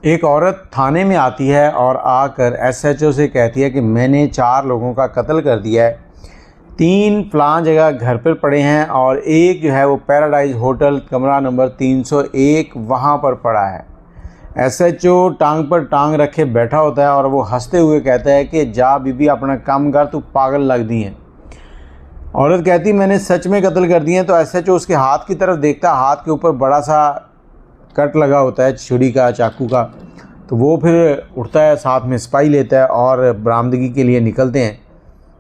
एक औरत थाने में आती है और आकर एसएचओ से कहती है कि मैंने 4 लोगों का कत्ल कर दिया है, 3 फलां जगह घर पर पड़े हैं और एक जो है वो पैराडाइज होटल कमरा नंबर 301 वहाँ पर पड़ा है। एसएचओ टांग पर टांग रखे बैठा होता है और वो हंसते हुए कहता है कि जा बीबी अपना काम कर, तू पागल लग दी है। औरत कहती मैंने सच में कत्ल कर दिए हैं। तो एसएचओ उसके हाथ की तरफ देखता है, हाथ के ऊपर बड़ा सा कट लगा होता है छुरी का, चाकू का। तो वो फिर उठता है, साथ में सिपाही लेता है और बरामदगी के लिए निकलते हैं।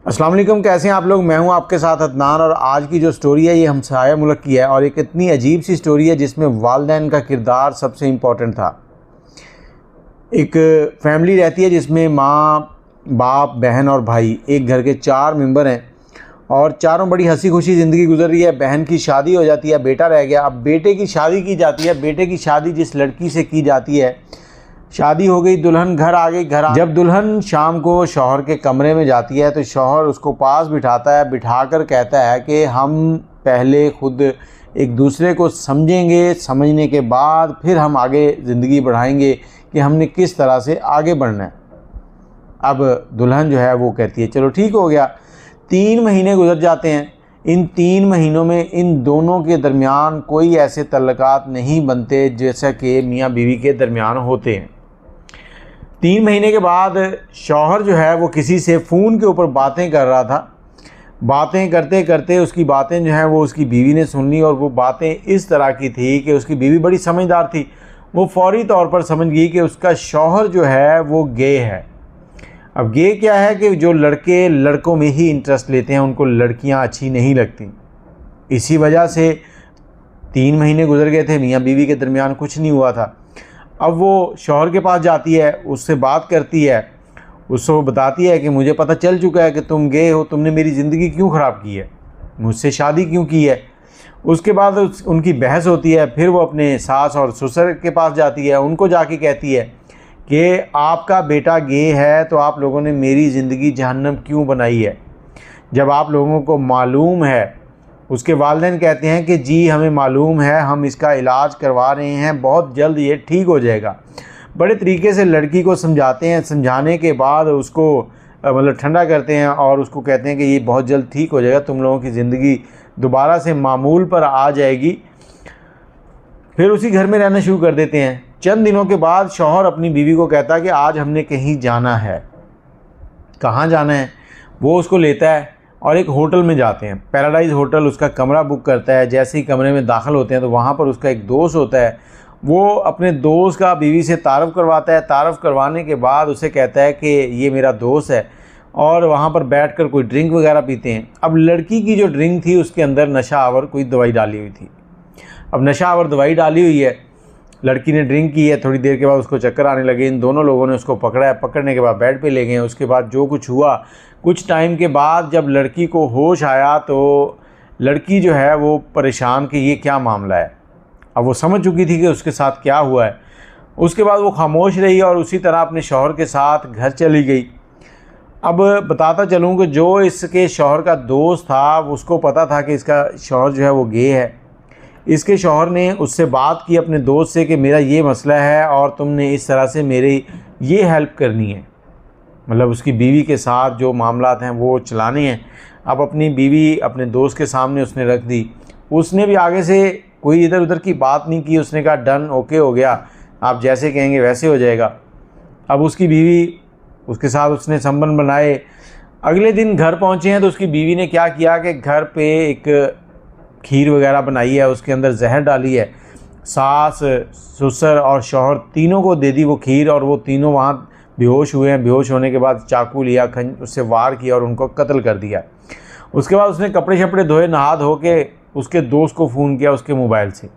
अस्सलाम वालेकुम, कैसे हैं आप लोग। मैं हूं आपके साथ अदनान और आज की जो स्टोरी है ये हमसाया मुल्क की है और एक इतनी अजीब सी स्टोरी है जिसमें वालिदैन का किरदार सबसे इम्पोर्टेंट था। एक फैमिली रहती है जिसमें माँ, बाप, बहन और भाई, एक घर के 4 मेंबर हैं और चारों बड़ी हंसी खुशी ज़िंदगी गुजर रही है। बहन की शादी हो जाती है, बेटा रह गया। अब बेटे की शादी की जाती है। बेटे की शादी जिस लड़की से की जाती है, शादी हो गई, दुल्हन घर आ गई। जब दुल्हन शाम को शौहर के कमरे में जाती है तो शौहर उसको पास बिठाता है, बिठाकर कहता है कि हम पहले खुद एक दूसरे को समझेंगे, समझने के बाद फिर हम आगे ज़िंदगी बढ़ाएंगे कि हमने किस तरह से आगे बढ़ना है। अब दुल्हन जो है वो कहती है चलो ठीक हो गया। 3 महीने गुजर जाते हैं। इन 3 महीनों में इन दोनों के दरमियान कोई ऐसे तल्लुकात नहीं बनते जैसा कि मियाँ बीवी के दरमियान होते हैं। 3 महीने के बाद शौहर जो है वो किसी से फ़ोन के ऊपर बातें कर रहा था। बातें करते करते उसकी बातें जो हैं वो उसकी बीवी ने सुन ली और वो बातें इस तरह की थी कि उसकी बीवी बड़ी समझदार थी। वो फौरी तौर पर समझ गई कि उसका शौहर जो है वो गे है। अब गे क्या है कि जो लड़के लड़कों में ही इंटरेस्ट लेते हैं, उनको लड़कियां अच्छी नहीं लगती। इसी वजह से 3 महीने गुजर गए थे, मियाँ बीवी के दरमियान कुछ नहीं हुआ था। अब वो शौहर के पास जाती है, उससे बात करती है, उसको बताती है कि मुझे पता चल चुका है कि तुम गे हो, तुमने मेरी ज़िंदगी क्यों ख़राब की है, मुझसे शादी क्यों की है। उसके बाद उनकी बहस होती है। फिर वो अपने सास और ससुर के पास जाती है, उनको जाके कहती है कि आपका बेटा गे है तो आप लोगों ने मेरी ज़िंदगी जहन्नम क्यों बनाई है, जब आप लोगों को मालूम है। उसके वालिदैन कहते हैं कि जी हमें मालूम है, हम इसका इलाज करवा रहे हैं, बहुत जल्द ये ठीक हो जाएगा। बड़े तरीके से लड़की को समझाते हैं। समझाने के बाद उसको मतलब ठंडा करते हैं और उसको कहते हैं कि ये बहुत जल्द ठीक हो जाएगा, तुम लोगों की ज़िंदगी दोबारा से मामूल पर आ जाएगी। फिर उसी घर में रहना शुरू कर देते हैं। चंद दिनों के बाद शौहर अपनी बीवी को कहता है कि आज हमने कहीं जाना है। कहाँ जाना है? वो उसको लेता है और एक होटल में जाते हैं। पैराडाइज होटल उसका कमरा बुक करता है। जैसे ही कमरे में दाखिल होते हैं तो वहाँ पर उसका एक दोस्त होता है। वो अपने दोस्त का बीवी से तारफ़ करवाता है। तारफ़ करवाने के बाद उसे कहता है कि ये मेरा दोस्त है और वहाँ पर बैठकर कोई ड्रिंक वगैरह पीते हैं। अब लड़की की जो ड्रिंक थी उसके अंदर नशा आवर कोई दवाई डाली हुई थी। अब नशा आवर दवाई डाली हुई है, लड़की ने ड्रिंक की है। थोड़ी देर के बाद उसको चक्कर आने लगे। इन दोनों लोगों ने उसको पकड़ा है। पकड़ने के बाद बेड पे ले गए। उसके बाद जो कुछ हुआ, कुछ टाइम के बाद जब लड़की को होश आया तो लड़की जो है वो परेशान कि ये क्या मामला है। अब वो समझ चुकी थी कि उसके साथ क्या हुआ है। उसके बाद वो खामोश रही और उसी तरह अपने शौहर के साथ घर चली गई। अब बताता चलूँ कि जो इसके शौहर का दोस्त था उसको पता था कि इसका शौहर जो है वो गे है। इसके शौहर ने उससे बात की अपने दोस्त से कि मेरा ये मसला है और तुमने इस तरह से मेरी ये हेल्प करनी है। मतलब उसकी बीवी के साथ जो मामलात हैं वो चलाने हैं। अब अपनी बीवी अपने दोस्त के सामने उसने रख दी। उसने भी आगे से कोई इधर उधर की बात नहीं की। उसने कहा डन, ओके हो गया, आप जैसे कहेंगे वैसे हो जाएगा। अब उसकी बीवी, उसके साथ उसने संबंध बनाए। अगले दिन घर पहुँचे हैं तो उसकी बीवी ने क्या किया कि घर पे एक खीर वगैरह बनाई है, उसके अंदर जहर डाली है। सास, ससुर और शौहर तीनों को दे दी वो खीर और वो तीनों वहाँ बेहोश हुए हैं। बेहोश होने के बाद चाकू लिया, उससे वार किया और उनको कत्ल कर दिया। उसके बाद उसने कपड़े शपड़े धोए, नहा धो के उसके दोस्त को फ़ोन किया उसके मोबाइल से।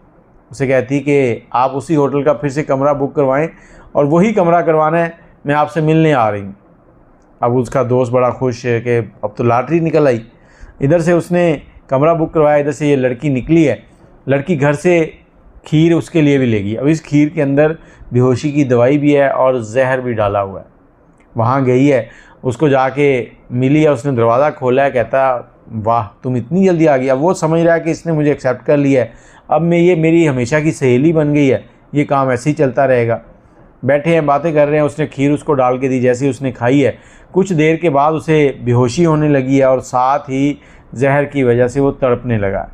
उसे कहती कि आप उसी होटल का फिर से कमरा बुक करवाएं और वही कमरा करवाना है, मैं आपसे मिलने आ रही हूँ। अब उसका दोस्त बड़ा खुश है कि अब तो लॉटरी निकल आई। इधर से उसने कमरा बुक करवाया, इधर से ये लड़की निकली है। लड़की घर से खीर उसके लिए भी लेगी। अब इस खीर के अंदर बेहोशी की दवाई भी है और जहर भी डाला हुआ है। वहाँ गई है, उसको जाके मिली है, उसने दरवाज़ा खोला है। कहता वाह तुम इतनी जल्दी आ गई। अब वो समझ रहा है कि इसने मुझे एक्सेप्ट कर लिया है, अब मैं ये मेरी हमेशा की सहेली बन गई है, ये काम ऐसे ही चलता रहेगा। बैठे हैं, बातें कर रहे हैं। उसने खीर उसको डाल के दी, जैसे ही उसने खाई है कुछ देर के बाद उसे बेहोशी होने लगी है और साथ ही जहर की वजह से वो तड़पने लगा।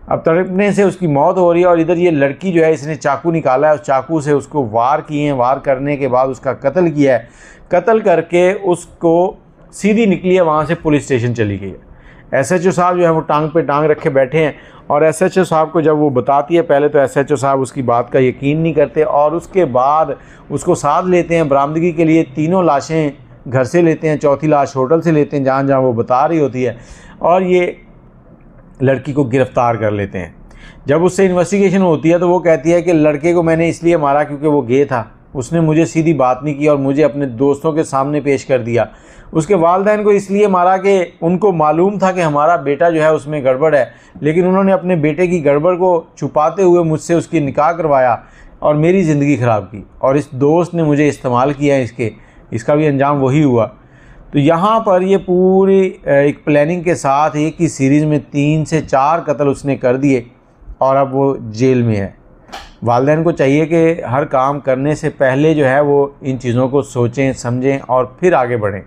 अब तड़पने से उसकी मौत हो रही है और इधर ये लड़की जो है इसने चाकू निकाला है, उस चाकू से उसको वार किए हैं। वार करने के बाद उसका कत्ल किया है। कत्ल करके उसको सीधी निकली है, वहाँ से पुलिस स्टेशन चली गई है। एसएचओ साहब जो है वो टांग पे टांग रखे बैठे हैं और एसएचओ साहब को जब वो बताती है, पहले तो एसएचओ साहब उसकी बात का यकीन नहीं करते और उसके बाद उसको साथ लेते हैं बरामदगी के लिए। तीनों लाशें घर से लेते हैं, चौथी लाश होटल से लेते हैं जहाँ जहाँ वो बता रही होती है, और ये लड़की को गिरफ़्तार कर लेते हैं। जब उससे इन्वेस्टिगेशन होती है तो वो कहती है कि लड़के को मैंने इसलिए मारा क्योंकि वो गे था, उसने मुझे सीधी बात नहीं की और मुझे अपने दोस्तों के सामने पेश कर दिया। उसके वालिदैन को इसलिए मारा कि उनको मालूम था कि हमारा बेटा जो है उसमें गड़बड़ है, लेकिन उन्होंने अपने बेटे की गड़बड़ को छुपाते हुए मुझसे उसकी निकाह करवाया और मेरी ज़िंदगी ख़राब की, और इस दोस्त ने मुझे इस्तेमाल किया इसका भी अंजाम वही हुआ। तो यहाँ पर ये पूरी एक प्लानिंग के साथ एक ही सीरीज़ में 3 से 4 कत्ल उसने कर दिए और अब वो जेल में है। वालिदैन को चाहिए कि हर काम करने से पहले जो है वो इन चीज़ों को सोचें, समझें और फिर आगे बढ़ें।